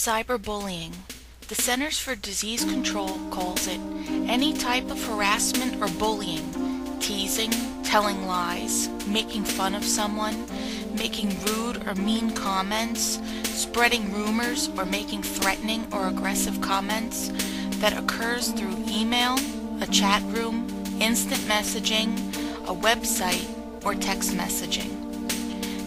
Cyberbullying. The Centers for Disease Control calls it any type of harassment or bullying, teasing, telling lies, making fun of someone, making rude or mean comments, spreading rumors or making threatening or aggressive comments that occurs through email, a chat room, instant messaging, a website, or text messaging.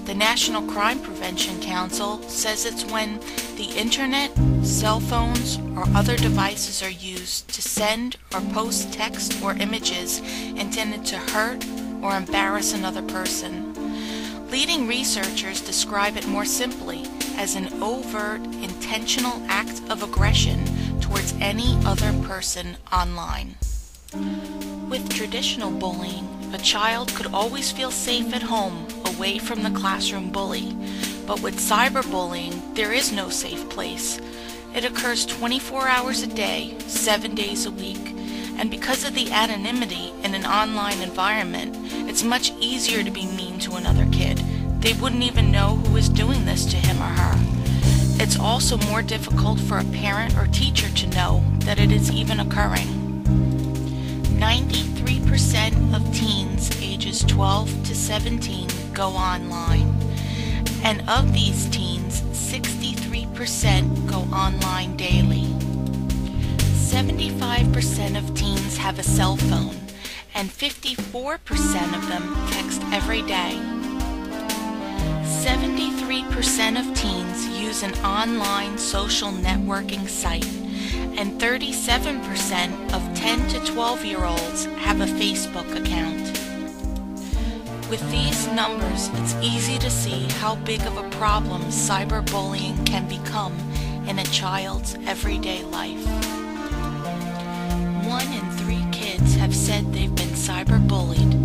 The National Crime Prevention Council says it's when the internet, cell phones, or other devices are used to send or post text or images intended to hurt or embarrass another person. Leading researchers describe it more simply as an overt, intentional act of aggression towards any other person online. With traditional bullying, a child could always feel safe at home, away from the classroom bully. But with cyberbullying, there is no safe place. It occurs 24 hours a day, 7 days a week. And because of the anonymity in an online environment, it's much easier to be mean to another kid. They wouldn't even know who is doing this to him or her. It's also more difficult for a parent or teacher to know that it is even occurring. 93% of teens ages 12 to 17 go online. And of these teens, 63% go online daily. 75% of teens have a cell phone, and 54% of them text every day. 73% of teens use an online social networking site, and 37% of 10 to 12-year-olds have a Facebook account. With these numbers, it's easy to see how big of a problem cyberbullying can become in a child's everyday life. 1 in 3 kids have said they've been cyberbullied,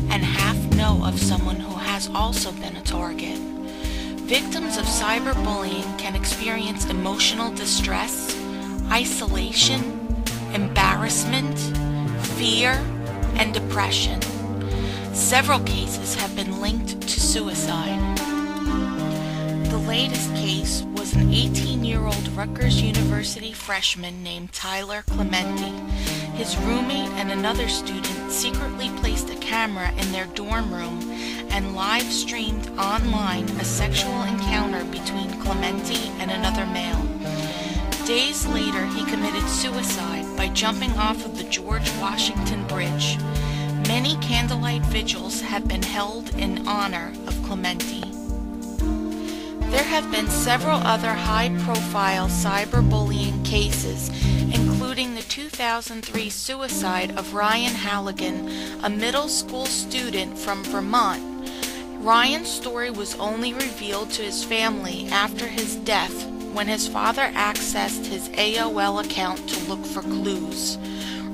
and half know of someone who has also been a target. Victims of cyberbullying can experience emotional distress, isolation, embarrassment, fear, and depression. Several cases have been linked to suicide. The latest case was an 18-year-old Rutgers University freshman named Tyler Clementi. His roommate and another student secretly placed a camera in their dorm room and live-streamed online a sexual encounter between Clementi and another male. Days later, he committed suicide by jumping off of the George Washington Bridge. Many candlelight vigils have been held in honor of Clementi. There have been several other high-profile cyberbullying cases, including the 2003 suicide of Ryan Halligan, a middle school student from Vermont. Ryan's story was only revealed to his family after his death, when his father accessed his AOL account to look for clues.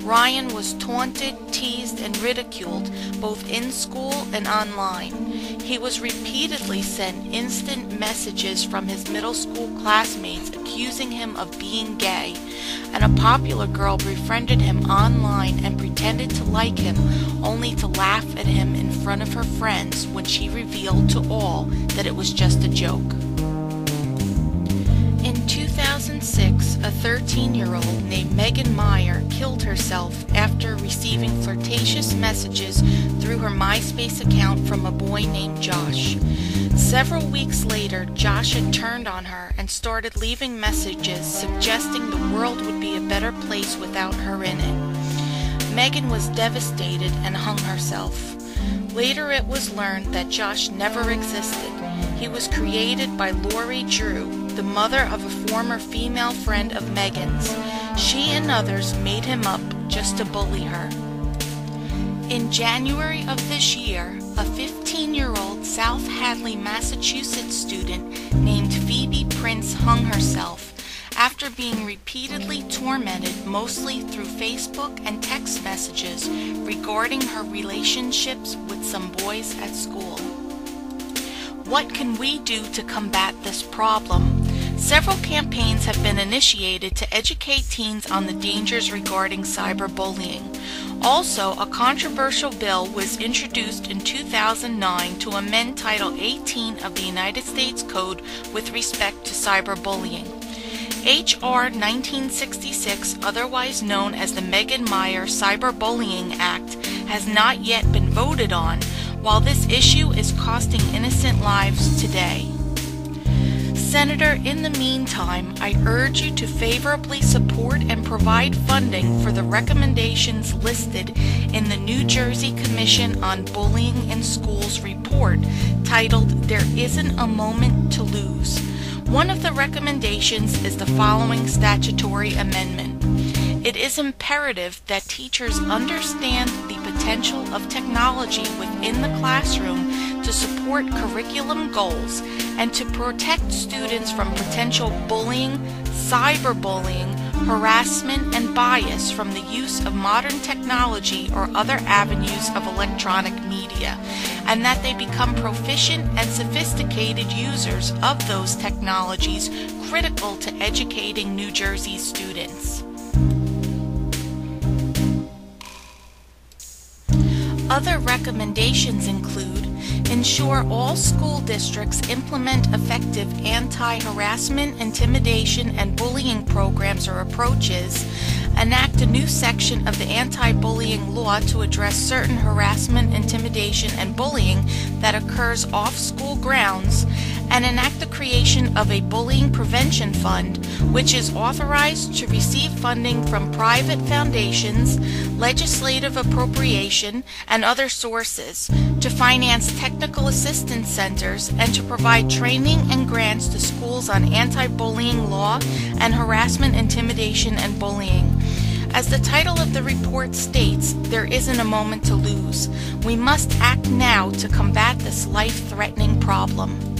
Ryan was taunted, teased, and ridiculed both in school and online. He was repeatedly sent instant messages from his middle school classmates accusing him of being gay, and a popular girl befriended him online and pretended to like him, only to laugh at him in front of her friends when she revealed to all that it was just a joke. In 2006, a 13-year-old named Megan Meyer killed herself after receiving flirtatious messages through her MySpace account from a boy named Josh. Several weeks later, Josh had turned on her and started leaving messages suggesting the world would be a better place without her in it. Megan was devastated and hung herself. Later it was learned that Josh never existed. He was created by Lori Drew, the mother of a former female friend of Megan's. She and others made him up just to bully her. In January of this year, a 15-year-old South Hadley, Massachusetts student named Phoebe Prince hung herself after being repeatedly tormented, mostly through Facebook and text messages, regarding her relationships with some boys at school. What can we do to combat this problem? Several campaigns have been initiated to educate teens on the dangers regarding cyberbullying. Also, a controversial bill was introduced in 2009 to amend Title 18 of the United States Code with respect to cyberbullying. H.R. 1966, otherwise known as the Megan Meyer Cyberbullying Act, has not yet been voted on, while this issue is costing innocent lives today. Senator, in the meantime, I urge you to favorably support and provide funding for the recommendations listed in the New Jersey Commission on Bullying in Schools report titled "There Isn't a Moment to Lose." One of the recommendations is the following statutory amendment. It is imperative that teachers understand the potential of technology within the classroom to support curriculum goals and to protect students from potential bullying, cyberbullying, harassment, and bias from the use of modern technology or other avenues of electronic media, and that they become proficient and sophisticated users of those technologies critical to educating New Jersey students. Other recommendations include: ensure all school districts implement effective anti-harassment, intimidation, and bullying programs or approaches, enact a new section of the anti-bullying law to address certain harassment, intimidation, and bullying that occurs off school grounds, and enact the creation of a bullying prevention fund, which is authorized to receive funding from private foundations, legislative appropriation, and other sources, to finance technical assistance centers, and to provide training and grants to schools on anti-bullying law and harassment, intimidation, and bullying. As the title of the report states, there isn't a moment to lose. We must act now to combat this life-threatening problem.